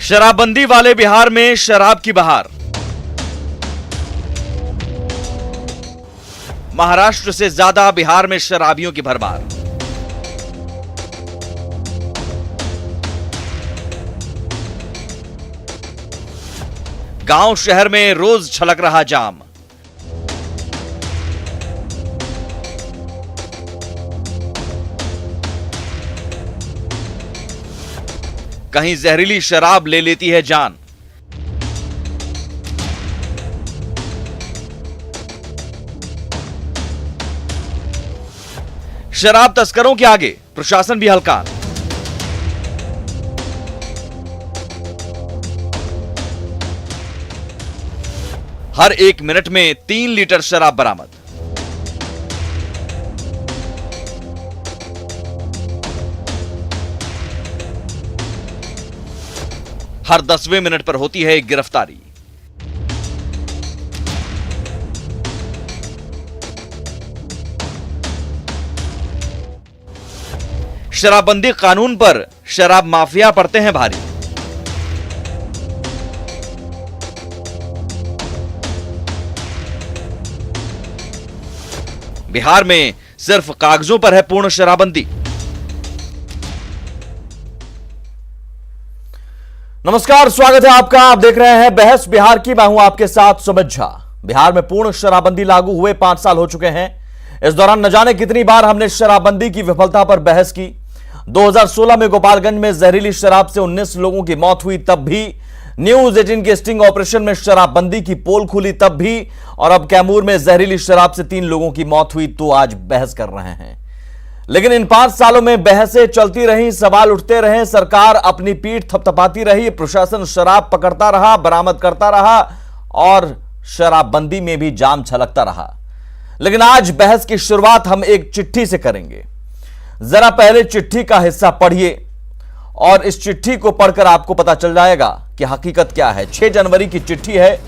शराबबंदी वाले बिहार में शराब की बहार। महाराष्ट्र से ज्यादा बिहार में शराबियों की भरमार। गांव शहर में रोज छलक रहा जाम। कहीं जहरीली शराब ले लेती है जान। शराब तस्करों के आगे प्रशासन भी हलकान। हर 1 मिनट में 3 लीटर शराब बरामद। हर 10वें मिनट पर होती है एक गिरफ्तारी। शराबबंदी कानून पर शराब माफिया पड़ते हैं भारी। बिहार में सिर्फ कागजों पर है पूर्ण शराबबंदी। नमस्कार, स्वागत है आपका। आप देख रहे हैं बहस बिहार की। मैं हूं आपके साथ सुमित झा। बिहार में पूर्ण शराबबंदी लागू हुए 5 साल हो चुके हैं। इस दौरान न जाने कितनी बार हमने शराबबंदी की विफलता पर बहस की। 2016 में गोपालगंज में जहरीली शराब से 19 लोगों की मौत हुई, तब भी न्यूज 18 के स्टिंग ऑपरेशन में शराबबंदी की पोल खुली, तब भी, और अब कैमूर में जहरीली शराब से 3 लोगों की मौत हुई, तो आज बहस कर रहे हैं। लेकिन इन 5 सालों में बहसें चलती रहीं, सवाल उठते रहे, सरकार अपनी पीठ थपथपाती रही, प्रशासन शराब पकड़ता रहा, बरामद करता रहा और शराबबंदी में भी जाम छलकता रहा। लेकिन आज बहस की शुरुआत हम एक चिट्ठी से करेंगे। जरा पहले चिट्ठी का हिस्सा पढ़िए और इस चिट्ठी को पढ़कर आपको पता चल जाएगा कि हकीकत क्या है। 6 जनवरी की चिट्ठी है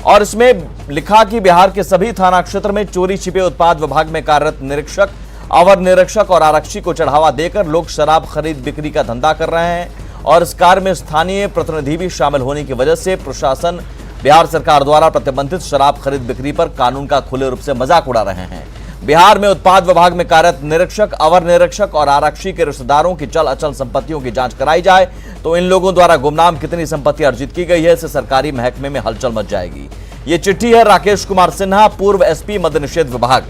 और इसमें लिखा कि बिहार के सभी थाना क्षेत्र में चोरी छिपे उत्पाद विभाग में कार्यरत निरीक्षक, अवर निरीक्षक और आरक्षी को चढ़ावा देकर लोग शराब खरीद बिक्री का धंधा कर रहे हैं और इस कार्य में स्थानीय प्रतिनिधि भी शामिल होने की वजह से प्रशासन बिहार सरकार द्वारा प्रतिबंधित शराब खरीद बिक्री पर कानून का खुले रूप से मजाक उड़ा रहे हैं। बिहार में उत्पाद विभाग में कार्यरत निरीक्षक, अवर निरीक्षक और आरक्षी के रिश्तेदारों की चल अचल संपत्तियों की जांच कराई जाए तो इन लोगों द्वारा गुमनाम कितनी संपत्ति अर्जित की गई है, इससे सरकारी महकमे में हलचल मच जाएगी। ये चिट्ठी है राकेश कुमार सिन्हा, पूर्व एसपी मद्य निषेध विभाग।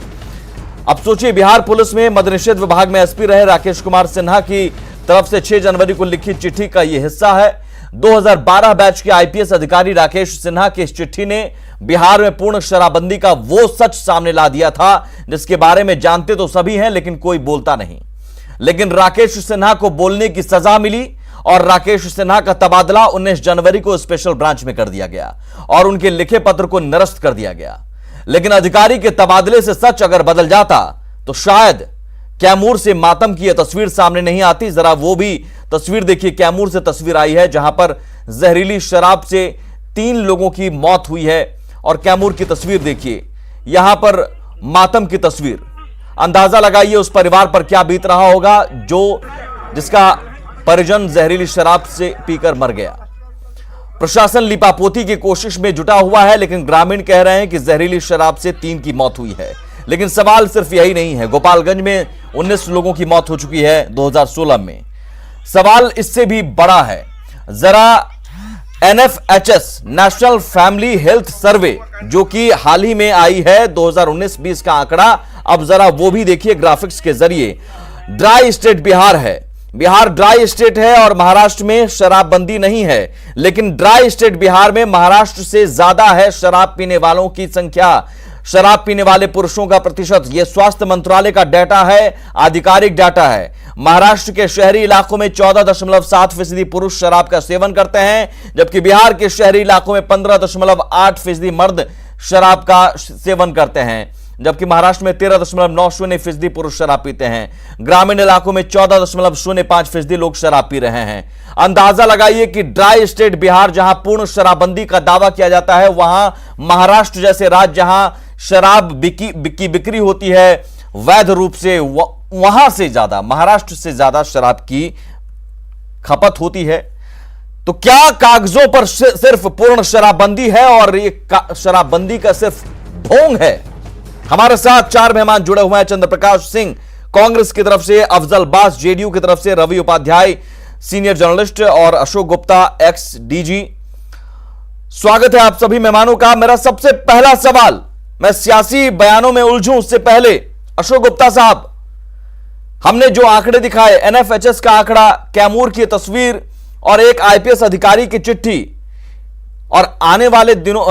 अब सोचिए, बिहार पुलिस में मद्य निषेध विभाग में एसपी रहे राकेश कुमार सिन्हा की तरफ से 6 जनवरी को लिखित चिट्ठी का यह हिस्सा है। 2012 बैच के आईपीएस अधिकारी राकेश सिन्हा की इस चिट्ठी ने बिहार में पूर्ण शराबबंदी का वो सच सामने ला दिया था जिसके बारे में जानते तो सभी हैं लेकिन कोई बोलता नहीं। लेकिन राकेश सिन्हा को बोलने की सजा मिली और राकेश सिन्हा का तबादला 19 जनवरी को स्पेशल ब्रांच में कर दिया गया और उनके लिखे पत्र को निरस्त कर दिया गया। लेकिन अधिकारी के तबादले से सच अगर बदल जाता तो शायद कैमूर से मातम की यह तस्वीर सामने नहीं आती। जरा वो भी तस्वीर देखिए। कैमूर से तस्वीर आई है जहां पर जहरीली शराब से 3 लोगों की मौत हुई है और कैमूर की तस्वीर देखिए, यहां पर मातम की तस्वीर। अंदाजा लगाइए उस परिवार पर क्या बीत रहा होगा जिसका परिजन जहरीली शराब से पीकर मर गया। प्रशासन लिपापोती की कोशिश में जुटा हुआ है लेकिन ग्रामीण कह रहे हैं कि जहरीली शराब से 3 की मौत हुई है। लेकिन सवाल सिर्फ यही नहीं है। गोपालगंज में 19 लोगों की मौत हो चुकी है 2016 में। सवाल इससे भी बड़ा है। जरा NFHS national family health survey जो कि हाल ही में आई है 2019-20 का आंकड़ा, अब जरा वो भी देखिए ग्राफिक्स के जरिए। ड्राई स्टेट बिहार है। बिहार ड्राई स्टेट है और महाराष्ट्र में शराबबंदी नहीं है, लेकिन ड्राई स्टेट बिहार में महाराष्ट्र से ज्यादा है शराब पीने वालों की संख्या, शराब पीने वाले पुरुषों का प्रतिशत। यह स्वास्थ्य मंत्रालय का डाटा है, आधिकारिक डाटा है। महाराष्ट्र के शहरी इलाकों में 14.7% पुरुष शराब का सेवन करते हैं, जबकि बिहार के शहरी इलाकों में 15.8% मर्द शराब का सेवन करते हैं, जबकि महाराष्ट्र में 13.90% पुरुष शराब पीते हैं। ग्रामीण इलाकों में 14.05% लोग शराब पी रहे हैं। अंदाजा लगाइए कि ड्राई स्टेट बिहार जहां पूर्ण शराबबंदी का दावा किया जाता है, वहां महाराष्ट्र जैसे राज्य जहां शराब बिक्री होती है वैध रूप से, वहां से ज्यादा, महाराष्ट्र से ज्यादा शराब की खपत होती है। तो क्या कागजों पर सिर्फ पूर्ण शराबबंदी है और ये शराबबंदी का सिर्फ ढोंग है? हमारे साथ 4 मेहमान जुड़े हुए हैं। चंद्रप्रकाश सिंह कांग्रेस की तरफ से, अफजल बास जेडीयू की तरफ से, रवि उपाध्याय सीनियर जर्नलिस्ट और अशोक गुप्ता एक्स डीजी। स्वागत है आप सभी मेहमानों का। मेरा सबसे पहला सवाल, मैं सियासी बयानों में उलझूं उससे पहले, अशोक गुप्ता साहब, हमने जो आंकड़े दिखाए, एनएफएचएस का आंकड़ा, कैमूर की तस्वीर और एक आईपीएस अधिकारी की चिट्ठी, और आने वाले दिनों,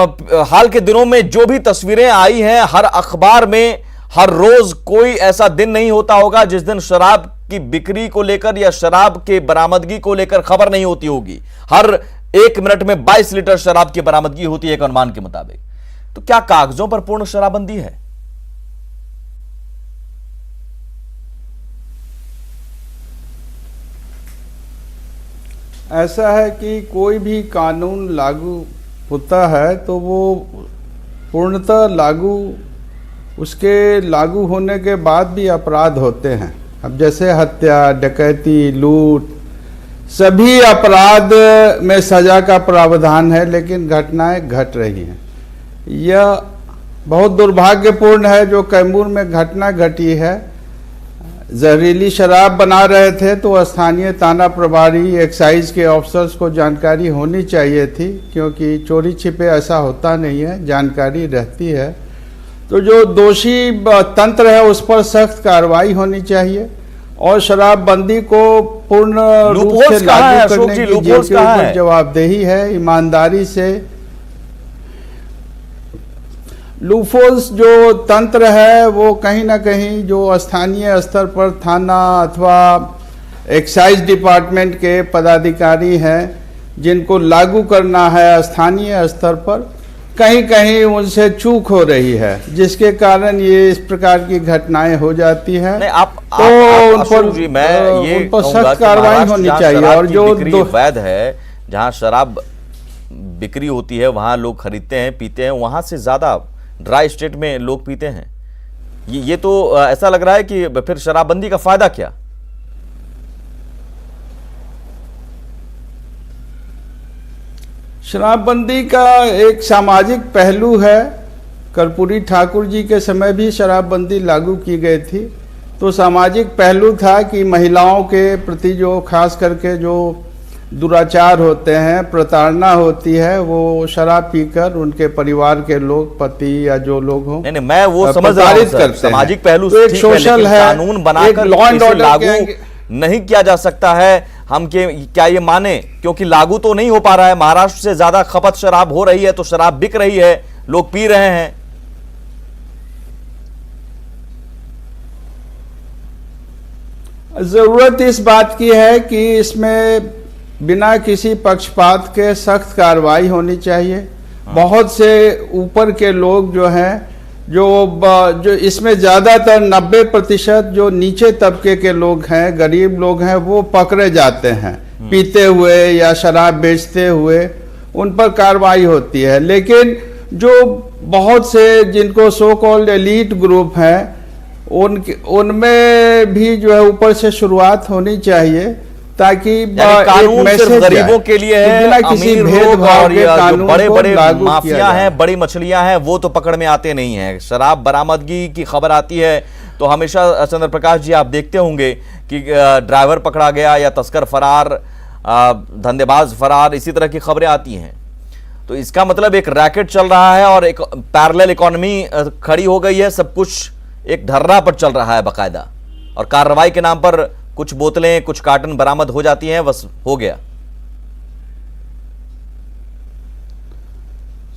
हाल के दिनों में जो भी तस्वीरें आई हैं, हर अखबार में हर रोज कोई ऐसा दिन नहीं होता होगा जिस दिन शराब की बिक्री को लेकर या शराब के बरामदगी को लेकर खबर नहीं होती होगी। हर 1 मिनट में 22 लीटर शराब की बरामदगी होती है एक अनुमान के मुताबिक। तो क्या कागजों पर पूर्ण शराबबंदी है? ऐसा है कि कोई भी कानून लागू होता है तो वो पूर्णतः लागू, उसके लागू होने के बाद भी अपराध होते हैं। अब जैसे हत्या, डकैती, लूट, सभी अपराध में सजा का प्रावधान है, लेकिन घटनाएं घट रही हैं। यह बहुत दुर्भाग्यपूर्ण है जो कैमूर में घटना घटी है। जहरीली शराब बना रहे थे तो स्थानीय थाना प्रभारी, एक्साइज के ऑफिसर्स को जानकारी होनी चाहिए थी, क्योंकि चोरी छिपे ऐसा होता नहीं है, जानकारी रहती है। तो जो दोषी तंत्र है उस पर सख्त कार्रवाई होनी चाहिए और शराबबंदी को पूर्ण रूप से लागू करने की जिनके ऊपर जवाबदेही है, ईमानदारी से। लूफोल्स जो तंत्र है वो कहीं ना कहीं जो स्थानीय स्तर पर थाना अथवा एक्साइज डिपार्टमेंट के पदाधिकारी हैं जिनको लागू करना है स्थानीय स्तर पर, कहीं कहीं उनसे चूक हो रही है, जिसके कारण ये इस प्रकार की घटनाएं हो जाती हैं। उन पर सख्त कार्रवाई होनी चाहिए। और जो वैध है, जहां शराब बिक्री होती है वहां लोग खरीदते हैं, पीते हैं, वहां से ज्यादा ड्राई स्टेट में लोग पीते हैं। ये तो ऐसा लग रहा है कि फिर शराबबंदी का फायदा क्या? शराबबंदी का एक सामाजिक पहलू है। कर्पूरी ठाकुर जी के समय भी शराबबंदी लागू की गई थी, तो सामाजिक पहलू था कि महिलाओं के प्रति जो खास करके जो दुराचार होते हैं, प्रताड़ना होती है, वो शराब पीकर उनके परिवार के लोग, पति या जो लोग हों, नहीं मैं वो समझ रहा हूं, सामाजिक पहलू तो एक सोशल है, कानून बनाकर लॉ एंड ऑर्डर लागू नहीं किया जा सकता है। हम क्या ये माने, क्योंकि लागू तो नहीं हो पा रहा है, महाराष्ट्र से ज्यादा खपत शराब हो रही है, तो शराब बिक रही है, लोग पी रहे हैं। जरूरत इस बात की है कि इसमें बिना किसी पक्षपात के सख्त कार्रवाई होनी चाहिए। बहुत से ऊपर के लोग जो हैं, जो इसमें ज़्यादातर 90% जो नीचे तबके के लोग हैं, गरीब लोग हैं, वो पकड़े जाते हैं पीते हुए या शराब बेचते हुए, उन पर कार्रवाई होती है। लेकिन जो बहुत से जिनको सो कॉल्ड एलीट ग्रुप हैं, उनमें भी जो है ऊपर से शुरुआत होनी चाहिए, ताकि कानून सिर्फ गरीबों के लिए है, बिना किसी भेदभाव के कानून बड़े बड़े माफिया हैं, बड़ी मछलियां हैं, वो तो पकड़ में आते नहीं हैं। शराब बरामदगी की खबर आती है तो हमेशा चंद्रप्रकाश जी आप देखते होंगे कि ड्राइवर पकड़ा गया या तस्कर फरार, धंधेबाज फरार, इसी तरह की खबरें आती हैं। तो इसका मतलब एक रैकेट चल रहा है और एक पैरेलल इकोनॉमी खड़ी हो गई है, सब कुछ एक धर्रा पर चल रहा है बाकायदा, और कार्रवाई के नाम पर कुछ बोतलें, कुछ कार्टन बरामद हो जाती हैं, बस हो गया।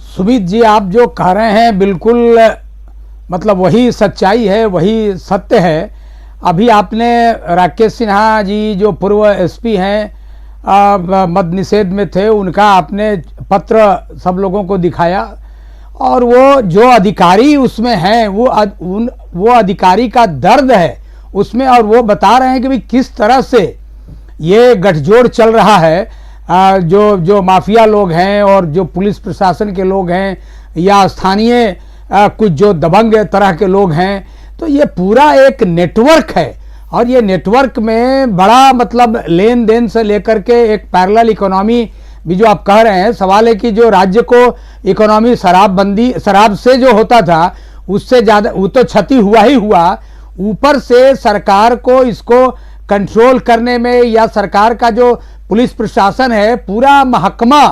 सुमित जी, आप जो कह रहे हैं बिल्कुल मतलब वही सच्चाई है, वही सत्य है। अभी आपने राकेश सिन्हा जी जो पूर्व एसपी हैं, मद निषेध में थे, उनका आपने पत्र सब लोगों को दिखाया, और वो जो अधिकारी उसमें हैं वो अधिकारी का दर्द है उसमें, और वो बता रहे हैं कि भाई किस तरह से ये गठजोड़ चल रहा है, जो माफिया लोग हैं और जो पुलिस प्रशासन के लोग हैं या स्थानीय कुछ जो दबंग तरह के लोग हैं, तो ये पूरा एक नेटवर्क है। और ये नेटवर्क में बड़ा मतलब लेन देन से लेकर के एक पैरेलल इकोनॉमी भी जो आप कह रहे हैं, सवाल है कि जो राज्य को इकोनॉमी शराब से जो होता था उससे ज्यादा वो तो क्षति हुआ ही हुआ, ऊपर से सरकार को इसको कंट्रोल करने में या सरकार का जो पुलिस प्रशासन है पूरा महकमा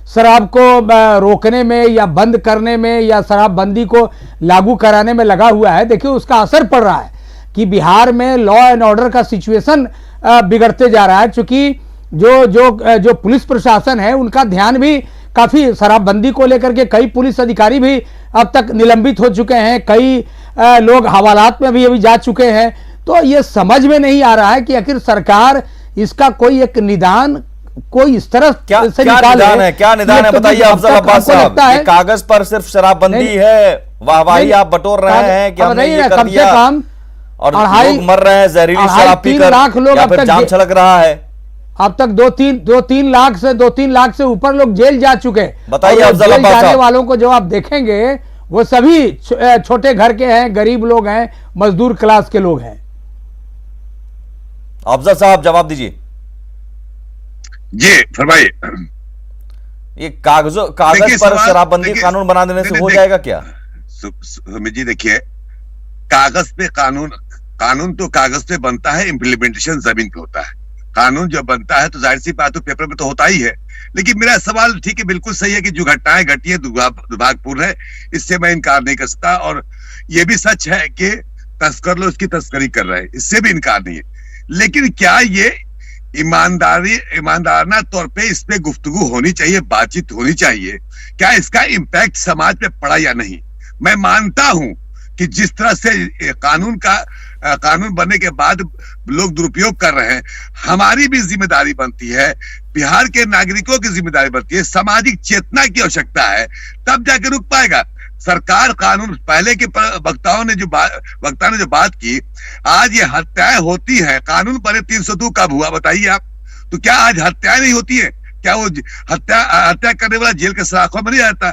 शराब को रोकने में या बंद करने में या शराबबंदी को लागू कराने में लगा हुआ है। देखिए उसका असर पड़ रहा है कि बिहार में लॉ एंड ऑर्डर का सिचुएशन बिगड़ते जा रहा है, क्योंकि जो पुलिस प्रशासन है उनका ध्यान भी काफी शराबबंदी को लेकर के, कई पुलिस अधिकारी भी अब तक निलंबित हो चुके हैं, कई लोग हवालात में भी अभी जा चुके हैं। तो ये समझ में नहीं आ रहा है कि आखिर सरकार इसका कोई एक निदान कोई इस तरह क्या से क्या निदान है, क्या निदान है बताइए अफजल अब्बास साहब। ये कागज पर सिर्फ शराबबंदी है, वाहवाही आप बटोर रहे हैं कि हमने ये कर दिया और लोग मर रहे हैं जहरीली शराब पीकर, या फिर जाम छलक रहा है। अब तक 2-3 लाख से ऊपर लोग जेल जा चुके। बताइए अफजल अब्बास साहब। जाने वालों को जो आप देखेंगे वो सभी छोटे घर के हैं, गरीब लोग हैं, मजदूर क्लास के लोग हैं। अफजल साहब जवाब दीजिए। जी फरमाइए। ये कागज पर शराबबंदी कानून बना देने से हो जाएगा क्या? सुमित जी देखिए, कागज पे कानून तो कागज पे बनता है, इम्प्लीमेंटेशन जमीन पे होता है। कानून जब बनता है तो जाहिर सी बात तो पेपर में तो होता ही है। लेकिन मेरा सवाल ठीक है, बिल्कुल सही है कि जो घटनाएं घटी है दुर्भाग्यपूर्ण है, इससे मैं इनकार नहीं कर सकता। और ये भी सच है कि तस्कर लोग उसकी तस्करी कर रहे हैं, इससे भी इनकार नहीं है। लेकिन क्या ये ईमानदाराना तौर पे इस पे गुफ्तगू होनी चाहिए, बातचीत होनी चाहिए, क्या इसका इम्पैक्ट समाज पे पड़ा या नहीं? मैं मानता हूं कि जिस तरह से कानून बनने के बाद लोग दुरुपयोग कर रहे हैं, हमारी भी जिम्मेदारी बनती है, बिहार के नागरिकों की जिम्मेदारी बनती है, सामाजिक चेतना की आवश्यकता है, तब जाके रुक पाएगा। सरकार कानून, पहले के वक्ताओं ने जो बात की, आज ये हत्याएं होती हैं, कानून बने 302 कब हुआ बताइए आप? तो क्या आज हत्याएं नहीं होती है? क्या वो हत्या करने वाला जेल के सलाखों में नहीं रहता?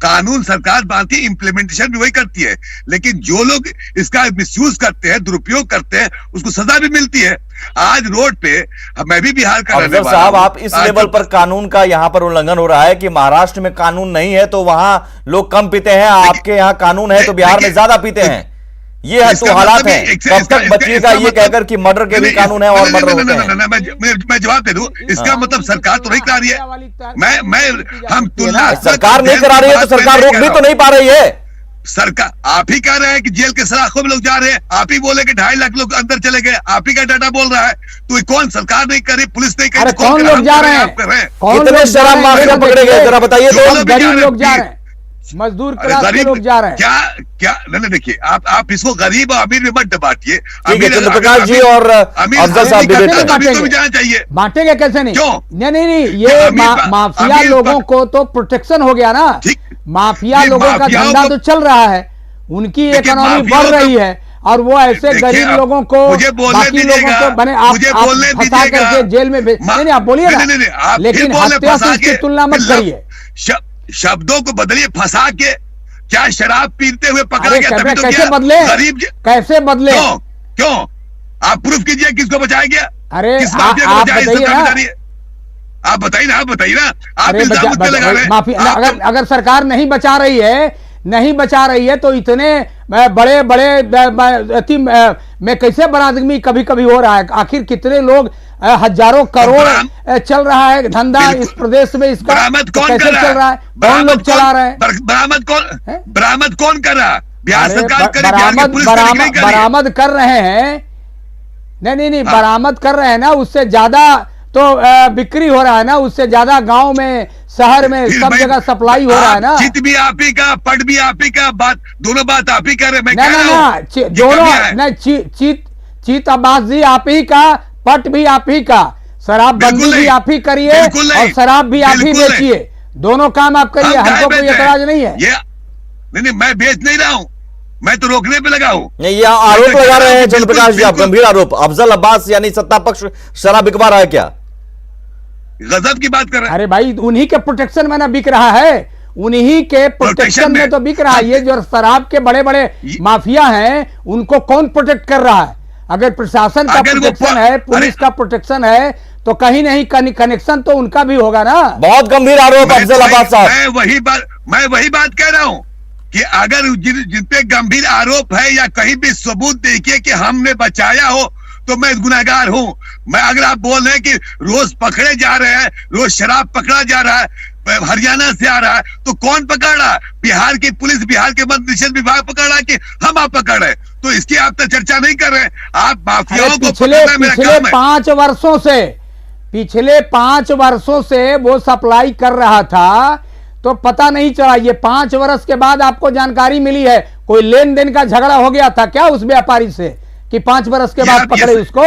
कानून सरकार बांधती है, इम्प्लीमेंटेशन भी वही करती है। लेकिन जो लोग इसका मिसयूज करते हैं, दुरुपयोग करते हैं, उसको सजा भी मिलती है। आज रोड पे मैं भी बिहार का रहने वाला हूं। साहब आप इस लेवल पर कानून का यहाँ पर उल्लंघन हो रहा है कि महाराष्ट्र में कानून नहीं है तो वहां लोग कम पीते हैं, आपके यहाँ कानून है तो बिहार में ज्यादा पीते हैं। ये है तो हालात है। कब तक बचिएगा ये कहकर कि मर्डर के भी कानून है और मर्डर होते हैं? मैं जवाब दे दूं, इसका मतलब सरकार तो नहीं करा रही है। हम तुलना सरकार नहीं करा रही है तो सरकार रोक भी तो नहीं पा रही है। सरकार आप ही कह रहे हैं कि जेल के सलाखों में लोग जा रहे हैं, आप ही बोले कि 2.5 लाख लोग अंदर चले गए, आप ही का डाटा बोल रहा है। तो कौन सरकार नहीं कर रही, पुलिस नहीं कर रही, कौन लोग जा रहे हैं? कितने शराब माफिया पकड़े गए जरा बताइए तो। गरीब लोग जा रहे हैं, मजदूर क्लास के लोग जा रहे हैं। क्या नहीं देखिए, आप इसको गरीब और अमीर में मत बांटिए। चंद्रप्रकाश जी और अफजल साहब भी जाना चाहिए। बांटेंगे कैसे? नहीं नहीं, ये माफिया लोगों को तो प्रोटेक्शन हो गया ना। माफिया लोगों का धंधा तो चल रहा है, उनकी इकोनॉमी बढ़ रही है, और वो ऐसे गरीब लोगों को, बाकी लोगों को बने आप फंसा करके जेल में भेज। नहीं आप बोलिए ना, लेकिन हत्या से इसकी तुलना मत करिए। शब्दों को बदलिए, फंसा के। क्या शराब पीते हुए पकड़ा गया तभी तो कैसे बदले? गरीब कैसे बदले? क्यों आप प्रूफ कीजिए, किसको बचाया गया? अरे किस माफिया को बचाया? आप बताइए ना, आप इल्जाम लगा रहे हैं। माफिया अगर सरकार नहीं बचा रही है तो इतने बड़े में कैसे बरादमी कभी कभी हो रहा है? आखिर कितने लोग, हजारों करोड़ चल रहा है धंधा इस प्रदेश में, इसका कैसे चल रहा है? कौन लोग चला रहे हैं? बरामद कौन कर रहा है? बिहार सरकार बरामद कर रहे हैं। नहीं बरामद कर रहे हैं ना, उससे ज्यादा तो बिक्री हो रहा है ना, उससे ज्यादा गांव में, शहर में, सब जगह सप्लाई हो रहा है ना। चित भी आप ही का, पट भी आप ही का, दोनों बात आप ही कर रहे हैं। दोनों चित अब्बास जी आप ही का, पट भी आप ही का, शराबबंदी भी आप ही करिए और शराब भी आप ही बेचिए। दोनों काम आप करिए, हमको कोई एतराज नहीं है। नहीं मैं बेच नहीं रहा हूँ, मैं तो रोकने पे लगा हूँ। ये आरोप लगा रहे हैं चंद्रप्रकाश जी, आप गंभीर आरोप। अफजल अब्बास यानी सत्ता पक्ष शराब बिकवा रहा है क्या? गजब की बात कर रहे हैं। अरे भाई उन्हीं के प्रोटेक्शन में ना बिक रहा है, उन्हीं के प्रोटेक्शन में तो बिक रहा है। ये जो शराब के बड़े बड़े माफिया हैं उनको कौन प्रोटेक्ट कर रहा है? अगर प्रशासन का प्रोटेक्शन है, पुलिस का प्रोटेक्शन है, तो कहीं नहीं कनेक्शन तो उनका भी होगा ना। बहुत गंभीर आरोप अफजल अब्बास साहब। मैं वही बात कह रहा हूं कि अगर जिन पे गंभीर आरोप है या कहीं भी सबूत देखिए कि हमने बचाया हो तो मैं गुनहगार हूं। मैं अगर आप बोल रहे हैं कि रोज पकड़े जा रहे हैं, रोज शराब पकड़ा जा रहा है, हरियाणा से आ रहा है, तो कौन पकड़ रहा है? बिहार की पुलिस, बिहार के मद्य निषेध विभाग पकड़ रहा है कि हम आप पकड़ रहे? तो इसकी आप तो चर्चा नहीं कर रहे। आप माफियाओं को पकड़ना मेरा काम है। पिछले 5 वर्षों से वो सप्लाई कर रहा था तो पता नहीं चला। ये 5 वर्ष के बाद आपको जानकारी मिली है। कोई लेन देन का झगड़ा हो गया था क्या उस व्यापारी से कि 5 वर्ष के बाद पकड़े उसको?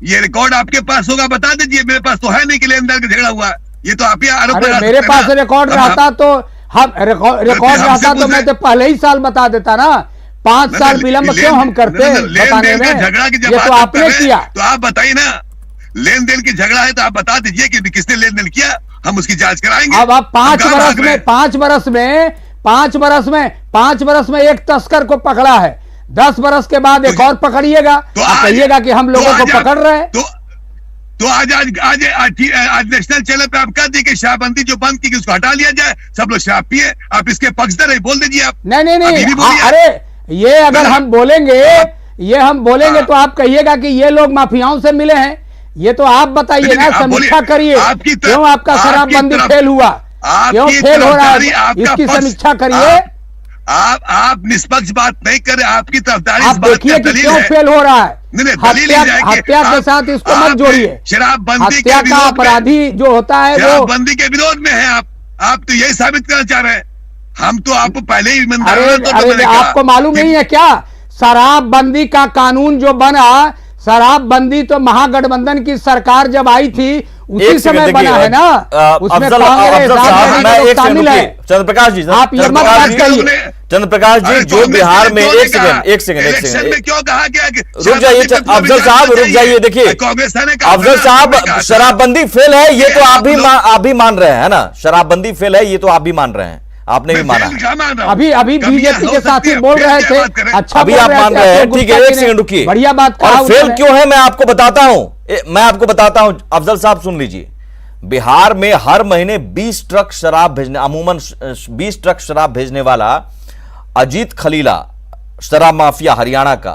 ये रिकॉर्ड आपके पास होगा, बता दीजिए। मेरे पास तो है नहीं कि लेन देन का झगड़ा हुआ। ये तो आप ही आरोप लगा सकते हैं। मेरे पास रिकॉर्ड रहता तो हम रिकॉर्ड रहता तो मैं तो पहले ही साल बता देता ना। 5 साल विलंब क्यों हम करते बताने में? झगड़ा की ये तो आपने किया। तो आप बताइए ना, लेन देन की झगड़ा है तो आप बता दीजिए कि किसने लेन देन किया, हम उसकी जांच कराएंगे। अब आप 5 वर्ष में एक तस्कर को पकड़ा है, 10 वर्ष के बाद एक और पकड़िएगा तो कहिएगा कि हम लोगों को पकड़ रहे हैं। तो आज नेशनल चैनल पे आप कह दी कि शराबबंदी जो बंद की उसको हटा लिया जाए, सब लोग शराब पिए। आप इसके पक्षधर है, बोल दीजिए आप। नहीं, अरे ये अगर हम बोलेंगे तो आप कहिएगा कि ये लोग माफियाओं से मिले हैं। ये तो आप बताइए ना, समीक्षा करिए क्यों आपका शराबबंदी फेल हुआ, क्यों फेल हो रहा है, इसकी समीक्षा करिए। आप निष्पक्ष बात नहीं कर रहे, आपकी तरफदारी। आप देखिए कि क्यों फेल हो रहा है। हत्या के साथ इसको मत जोड़िए। शराबबंदी हत्या का अपराधी जो होता है वो शराबबंदी के विरोध में है। आप तो यही साबित करना चाह रहे हैं। हम तो आपको पहले ही अरे आपको मालूम नहीं है क्या? शराबबंदी का कानून जो बना, शराबबंदी तो महागठबंधन की सरकार जब आई थी उसी समय बना है ना। उसमें कांग्रेस शामिल है। चंद्रप्रकाश जी, आप ये मत बात करिए। चंद्रप्रकाश जी, जो बिहार में एक सेकंड क्यों कहा गया? रुक जाइए अफजल साहब, रुक जाइए। देखिए अफजल साहब, शराबबंदी फेल है ये तो आप भी मान रहे हैं ना। शराबबंदी फेल है ये तो आप भी मान रहे हैं, आपने भी माना। अभी बीजेपी के साथी बोल रहे थे, अच्छा अभी आप मान रहे हैं, ठीक है। एक सेकंड रुकिए, बढ़िया बात कहा। और फेल क्यों है मैं आपको बताता हूं। अफजल साहब सुन लीजिए। बिहार में हर महीने 20 ट्रक शराब भेजने, अमूमन 20 ट्रक शराब भेजने वाला अजीत खलीला, शराब माफिया हरियाणा का,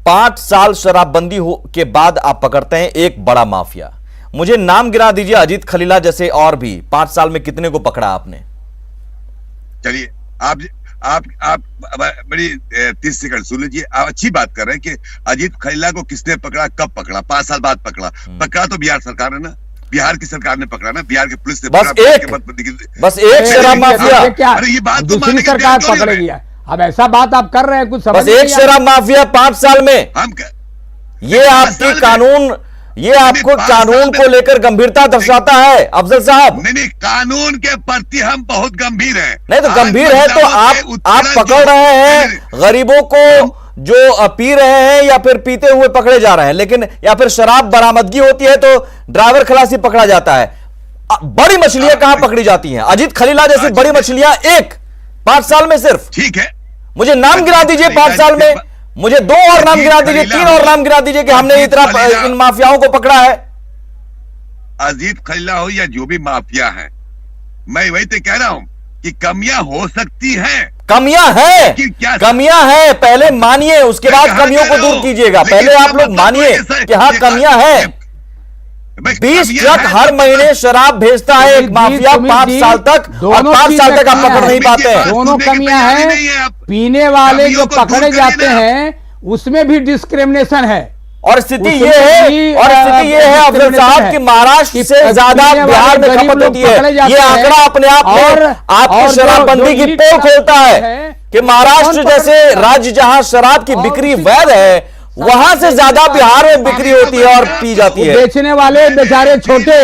5 साल शराबबंदी के बाद आप पकड़ते हैं एक बड़ा माफिया। मुझे नाम गिना दीजिए अजीत खलीला जैसे और भी 5 साल में कितने को पकड़ा आपने? चलिए आप बड़ी 30 सेकंड सुन लीजिए। आप अच्छी बात कर रहे हैं कि अजीत खलीला को किसने पकड़ा, कब पकड़ा? 5 साल बाद पकड़ा तो बिहार सरकार है ना, बिहार की सरकार ने पकड़ा ना, बिहार की पुलिस ने। बस एक शराब माफिया। अरे ये बात दूसरी सरकार पकड़ेगी। अब ऐसा बात आप कर रहे हैं, कुछ समझ बस एक शराब माफिया 5 साल में। ये आपकी कानून, ये आपको कानून को लेकर गंभीरता दर्शाता है अफजल साहब? नहीं, कानून के प्रति हम बहुत गंभीर हैं। नहीं तो गंभीर है तो आप पकड़ रहे हैं गरीबों को जो पी रहे हैं या फिर पीते हुए पकड़े जा रहे हैं, लेकिन या फिर शराब बरामदगी होती है तो ड्राइवर खलासी पकड़ा जाता है। बड़ी मछलियां कहां पकड़ी जाती हैं? अजीत खलीला जैसी बड़ी मछलियां 5 साल में सिर्फ। ठीक है, मुझे नाम गिरा दीजिए 5 साल में। मुझे 2 और नाम गिरा दीजिए, 3 और नाम गिरा दीजिए कि हमने इतना इन माफियाओं को पकड़ा है। अजीत खलीला हो या जो भी माफिया है, मैं वही तो कह रहा हूं कि कमियां हो सकती हैं। कमियां हैं, पहले मानिए, उसके बाद कमियों को दूर कीजिएगा। पहले आप लोग मानिए कि हाँ कमियां हैं। 20 ट्रक हर महीने शराब भेजता है एक माफिया 5 साल तक, और 5 साल तक आप पकड़ नहीं पाते हैं। दोनों कमियां हैं। पीने वाले जो पकड़े जाते हैं उसमें भी डिस्क्रिमिनेशन है। और स्थिति ये है अफजल साहब कि महाराष्ट्र से ज्यादा बिहार में खपत होती है। ये आंकड़ा अपने आप में आपकी शराबबंदी की पोल खोलता है कि महाराष्ट्र जैसे राज्य जहां शराब की बिक्री वैध है, वहां से ज्यादा बिहार में बिक्री होती है और पी जाती है। बेचने वाले बेचारे छोटे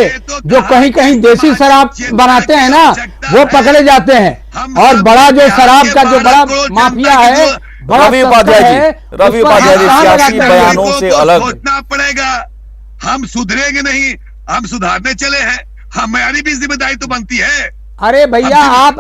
जो कहीं कहीं देसी शराब बनाते हैं ना, वो पकड़े जाते हैं। और बड़ा जो शराब का जो बड़ा माफिया है, रवि उपाध्याय जी सियासी बयानों से अलग सोचना पड़ेगा। हम सुधरेंगे नहीं, हम सुधारने चले हैं। हमारी भी जिम्मेदारी तो बनती है। अरे भैया आप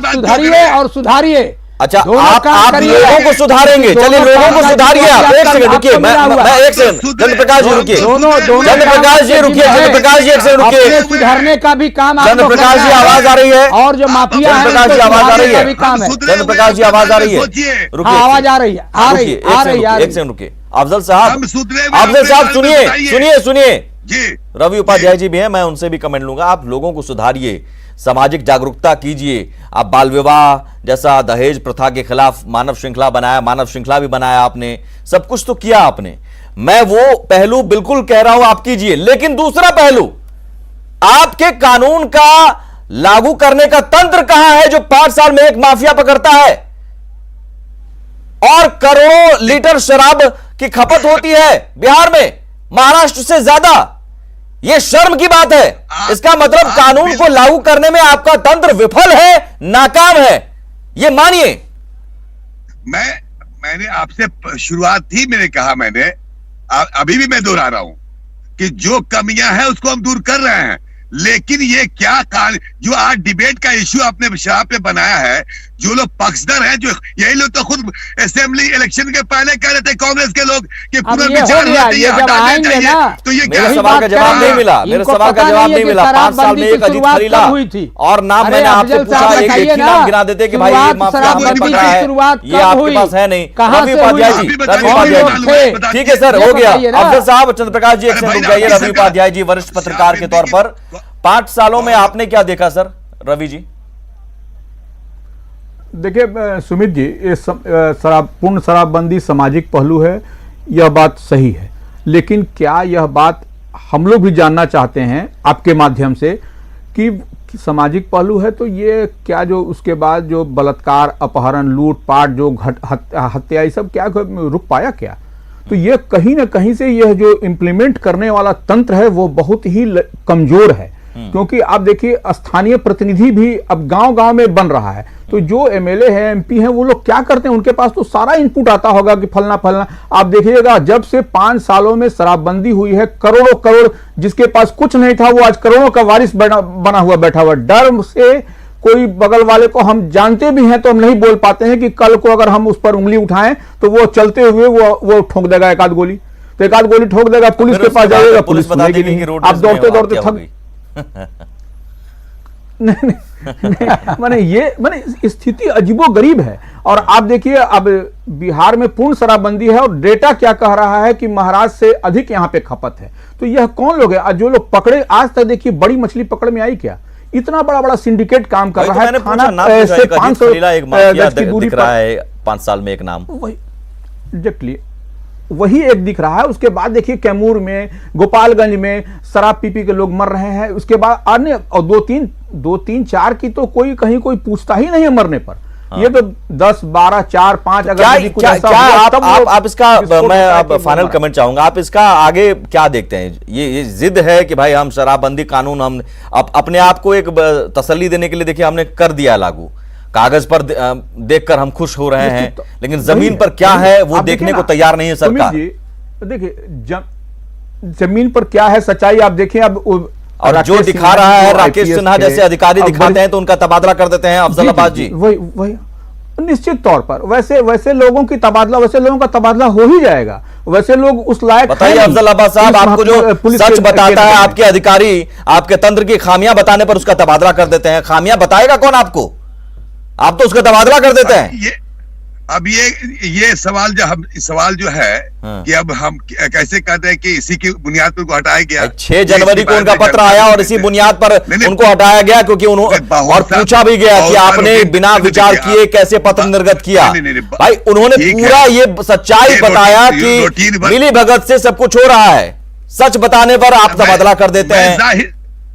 सुधारिए और सुधारिए। अच्छा, दोनों आप काम करिए। लोगों को सुधारेंगे, दोनों चलिए लोगों को काम सुधारिए आप। आपका- एक सेकंड रुकिए, आपका मिला हुआ। मैं एक सेकंड, चंद्र प्रकाश जी रुकिए, चंद्र प्रकाश जी रुकिए, चंद्र प्रकाश जी एक सेकंड रुकिए। अपने सुधारने का भी काम चंद्र आपको प्रकाश करना जी है। आवाज आ रही है? और जो माफिया है चंद्र प्रकाश जी उनको आवाज आ रही सुधारने का है? भी काम है। चंद्र प्रकाश जी आवाज आ रही है? रुकिए, हाँ, आवाज आ रही है, आ रही रुकिए, है, आ रही है, आ एक रही है। सेकंड रुकिए। अफजल साहब, हम सुधरे हुए अफजल अपने साहब बारे में सुनिए, बताइए। सुनिए, सुनिए। जी रवि उपाध्याय जी भी हैं, मैं उनसे भी कमेंट लूंगा। आप लोगों को सुधारिए, सामाजिक जागरूकता कीजिए। आप बाल विवाह जैसा दहेज प्रथा के खिलाफ मानव श्रृंखला बनाया, मानव श्रृंखला भी बनाया आपने, सब कुछ तो किया आपने। मैं वो पहलू बिल्कुल कह रहा हूं आप कीजिए, लेकिन दूसरा पहलू, आपके कानून का लागू करने का तंत्र कहां है जो 5 साल में एक माफिया पकड़ता है और करोड़ों लीटर शराब की खपत होती है बिहार में, महाराष्ट्र से ज्यादा। यह शर्म की बात है। इसका मतलब कानून को लागू करने में आपका तंत्र विफल है, नाकाम है, यह मानिए। मैंने आपसे शुरुआत थी, मैंने कहा, मैंने अभी भी मैं दोहरा रहा हूं कि जो कमियां हैं उसको हम दूर कर रहे हैं। लेकिन ये क्या जो आज डिबेट का इश्यू आपने शराब पे बनाया है, जो लोग पक्षधर हैं, जो यही लोग तो खुद असेंबली इलेक्शन के पहले कह रहे थे कांग्रेस के लोग कि पुनर्विचार होना चाहिए, हटाना चाहिए। तो ये मेरे क्या सवाल का जवाब नहीं मिला, मेरे सवाल का जवाब नहीं मिला। 5 साल में एक अजीत खलीला और नाम मैंने आपसे पूछा, एक ही नाम गिना देते कि भाई ये माफिया हमने पकड़ा है, ये आपके पास है नहीं। रवि उपाध्याय जी, रवि उपाध्याय जी, ठीक है सर, हो गया। अफजल साहब, चंद्र प्रकाश जी एक सेकंड रुक जाइए। रवि उपाध्याय जी वरिष्ठ पत्रकार के तौर पर 5 सालों में आपने क्या देखा सर? रवि जी देखिए सुमित जी, ये पूर्ण शराबबंदी सामाजिक पहलू है, यह बात सही है। लेकिन क्या यह बात हम लोग भी जानना चाहते हैं आपके माध्यम से कि सामाजिक पहलू है तो ये क्या जो उसके बाद जो बलात्कार, अपहरण, लूटपाट, जो हत्या, ये सब क्या रुक पाया क्या? तो ये कहीं ना कहीं से यह जो इम्प्लीमेंट करने वाला तंत्र है वो बहुत ही कमजोर है। क्योंकि आप देखिए स्थानीय प्रतिनिधि भी अब गांव-गांव में बन रहा है, तो जो एमएलए है, एमपी हैं, वो लोग क्या करते हैं? उनके पास तो सारा इनपुट आता होगा कि फलना फलना। आप देखिएगा, जब से 5 सालों में शराबबंदी हुई है, करोड़ों करोड़, जिसके पास कुछ नहीं था वो आज करोड़ों का वारिस बना हुआ बैठा हुआ। डर से कोई बगल वाले को हम जानते भी हैं तो हम नहीं बोल पाते हैं कि कल को अगर हम उस पर उंगली उठाएं तो वो चलते हुए वो ठोक देगा एक आध गोली, तो एक आध गोली ठोक देगा, पुलिस के पास जाएगा, पुलिस सुनेगी नहीं। आप दौड़ते दौड़ते थक नहीं, माने स्थिति अजीबोगरीब है। और आप देखिए, अब बिहार में पूर्ण शराबबंदी है और डेटा क्या कह रहा है कि महाराष्ट्र से अधिक यहाँ पे खपत है। तो यह कौन लोग है जो लोग पकड़े? आज तक देखिए बड़ी मछली पकड़ में आई क्या? इतना बड़ा बड़ा सिंडिकेट काम कर रहा है। थाना से 500 गज की दूरी पर 5 साल में एक नाम एग्जैक्टली वही एक दिख रहा है। उसके बाद देखिए कैमूर में, गोपालगंज में शराब पी के लोग मर रहे हैं। उसके बाद अन्य और 2-3 4 की तो कोई पूछता ही नहीं है मरने पर। हाँ। ये तो 10, 12, 4, 5 अगर कुछ ऐसा आप इसका मैं आप फाइनल कमेंट चाहूंगा। आप इसका आगे क्या देखते हैं? ये जिद है कि भाई हम शराबबंदी कानून हम अपने आप को एक तसल्ली देने के लिए देखिए हमने कर दिया लागू, कागज पर देखकर हम खुश हो रहे हैं, लेकिन जमीन पर क्या है वो देखने को तैयार नहीं है सरकार। देखिए जमीन पर क्या है सच्चाई आप देखिए। अब और जो दिखा रहा है राकेश सिन्हा जैसे अधिकारी दिखाते हैं तो उनका तबादला कर देते हैं अफजल अब्बास जी। वही निश्चित तौर पर वैसे लोगों की तबादला, वैसे लोगों का तबादला हो ही जाएगा। वैसे लोग उस लायक बताइए अफजल अब्बास साहब, आपको जो सच बताता है आपके अधिकारी, आपके तंत्र की खामियां बताने पर उसका तबादला कर देते हैं। खामियां बताएगा कौन आपको? आप तो उसका तबादला कर देते हैं। अब ये सवाल जो है कि अब हम कैसे कहते हैं कि इसी की बुनियाद पर उनको हटाया गया। 6 जनवरी को उनका पत्र आया और इसी बुनियाद पर उनको हटाया गया, क्योंकि और पूछा भी गया कि आपने बिना विचार किए कैसे पत्र निर्गत किया। भाई उन्होंने पूरा ये सच्चाई बताया कि मिली भगत से सब कुछ हो रहा है। सच बताने पर आप तबादला कर देते हैं।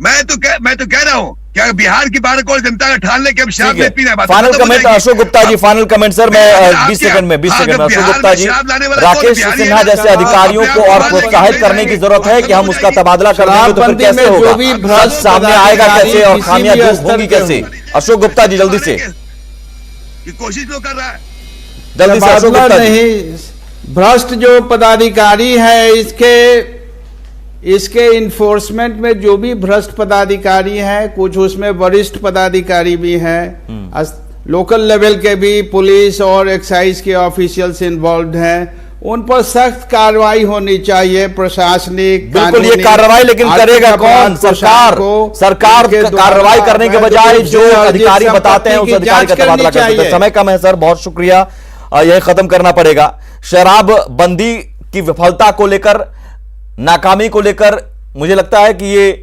मैं तो कह रहा हूं क्या बिहार की 12 करोड़ जनता का ठान ले कि अब शराब नहीं पीना है। Final comment Ashok Gupta ji, final comment sir. मैं 20 सेकंड में अशोक गुप्ता जी, राकेश सिन्हा जैसे अधिकारियों को और प्रोत्साहित करने की जरूरत है कि हम उसका तबादला कर देंगे तो फिर कैसे होगा, सामने आएगा कैसे और खामियां दूर होंगी कैसे? अशोक गुप्ता जी जल्दी से, कोशिश तो कर रहा है जल्दी से अशोक गुप्ता जी। भ्रष्ट जो पदाधिकारी है इसके इन्फोर्समेंट में जो भी भ्रष्ट पदाधिकारी हैं, कुछ उसमें वरिष्ठ पदाधिकारी भी हैं, लोकल लेवल के भी पुलिस और एक्साइज के ऑफिशियल्स इन्वॉल्व हैं, उन पर सख्त कार्रवाई होनी चाहिए। प्रशासनिक बिल्कुल ये कार्रवाई, लेकिन करेगा कौन? सरकार कार्रवाई करने के बजाय जो अधिकारी बताते हैं उस अधिकारी का तबादला कर सकते हैं। समय कम है सर, बहुत शुक्रिया, यह खत्म करना पड़ेगा। शराबबंदी की विफलता को लेकर, नाकामी को लेकर मुझे लगता है कि ये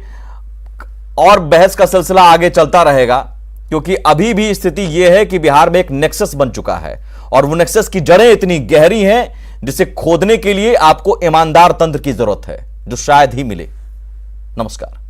और बहस का सिलसिला आगे चलता रहेगा, क्योंकि अभी भी स्थिति यह है कि बिहार में एक नेक्सस बन चुका है और वो नेक्सस की जड़ें इतनी गहरी हैं जिसे खोदने के लिए आपको ईमानदार तंत्र की जरूरत है, जो शायद ही मिले। नमस्कार।